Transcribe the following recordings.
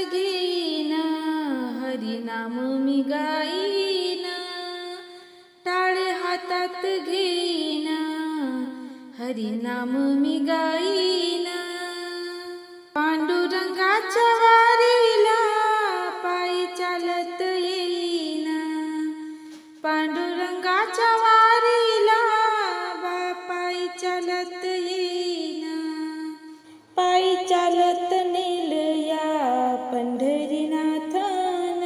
घेईन, हरिनाम मी गाईन. टाळे हातात घेईन, हरिनाम मी गाईन. पांडुरंगाच्या वारीला पायी चालत येईन. पांडुरंगाच्या वारीला पायी चालत येईन. पायी चालत नेल या पंढरीनाथान.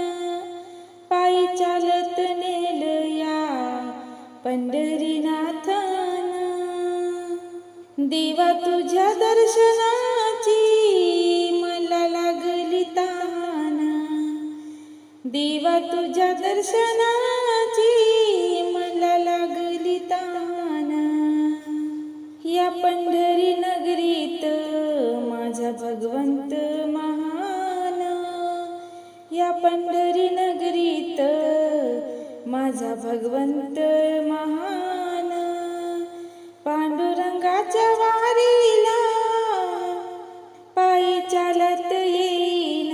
पायी चालत नेल या पंढरीनाथान. देवा तुझ्या दर्शनाची मला लागली तहान. देवा तुझ्या दर्शनाची मला लागली तहान. या पंढरी नगरीत माझा भगवंत महान. या पंढरी नगरीत माझा भगवंत महान. पांडुरंगाच्या वारीला पायी चालत येईन.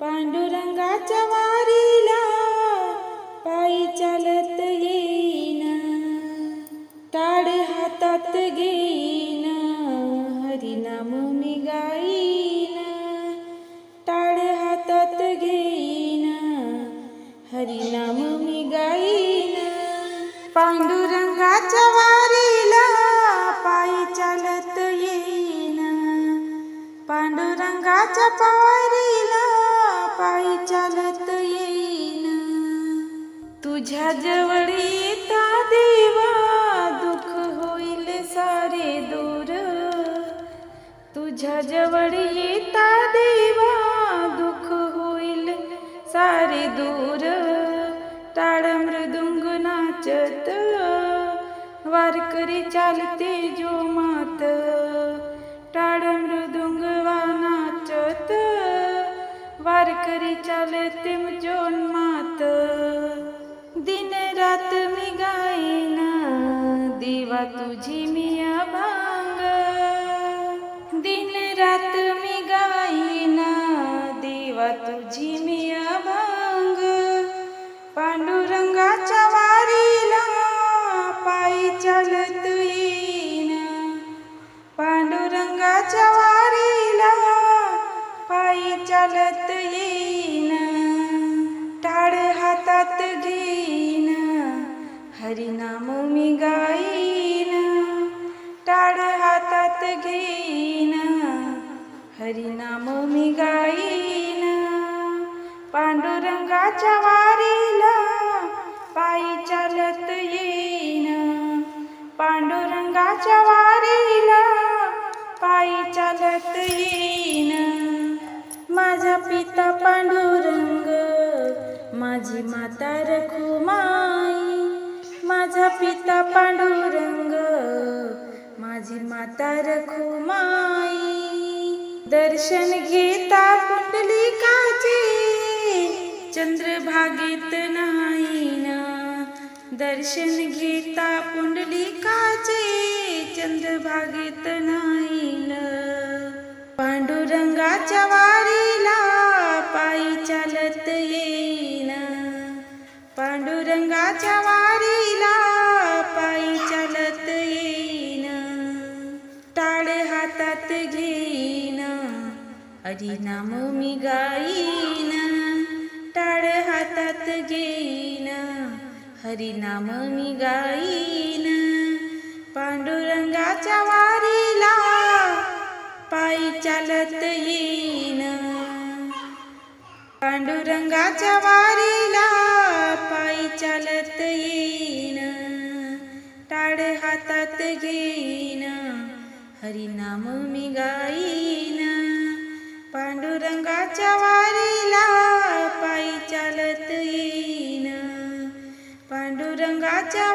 पांडुरंगाच्या वारीला पायी चालत येईन. टाळे हातात घेईन, हरिनाम मी गाईन. टाळे हातात घेईन, हरिनाम मी गाईन. पांडुरंगाच्या वारीला पायी चालत येईन. पांडुरंगाच्या वारीला पायी चालत येईन. तुझ्या जवळ येता देवा दुःख होईल सारे दूर. तुझ्या जवळ येता देवा दुःख होईल सारे दूर. टाळ मृदुंग नाचत वारकरी चालते जोमात. टाळ मृदुंग नाचत वारकरी चालते जोन्मात. दिन रात मी गाईन देवा तुझी मी अभंग. दिन रात मी गाईन देवा तुझी मी अभंग. पांडुरंगाच्या वारीला पायी चालत येईन. पांडुरंगाच्या वारीला पायी चालत येईन. टाळे हातात घेईन, हरिनाम मी गाईन. टाळे हातात घेईन, हरिनाम मी गाईन. पांडुरंगाच्या वारीला पायी चालत येईन. पांडुरंगाच्या वारीला पायी चालत येईन. माझा पिता पांडुरंग, माझी माता रखुमाई. माझा पिता पांडुरंग, माझी माता रखुमाई. दर्शन घेता पुंडलिकाचे चंद्रभागेत नाहीन. दर्शन घेता पुंडलिकाचे चंद्रभागेत नाहीन. पांडुरंगाच्या वारीला पायी चालत येईन. पांडुरंगाच्या वारीला पायी चालत येईन. टाळे हातात घेईन, हरिनाम मी गाईन. टाळे हातात घेईन, हरिनाम मी गाईन. पांडुरंगाच्या वारीला पायी चालत येईन. पांडुरंगाच्या वारीला पायी चालत येईन. टाळे हातात घेईन, हरिनाम मी गाईन. पांडुरंगाच्या वारीला पायी चालत येईन. पांडुरंगाच्या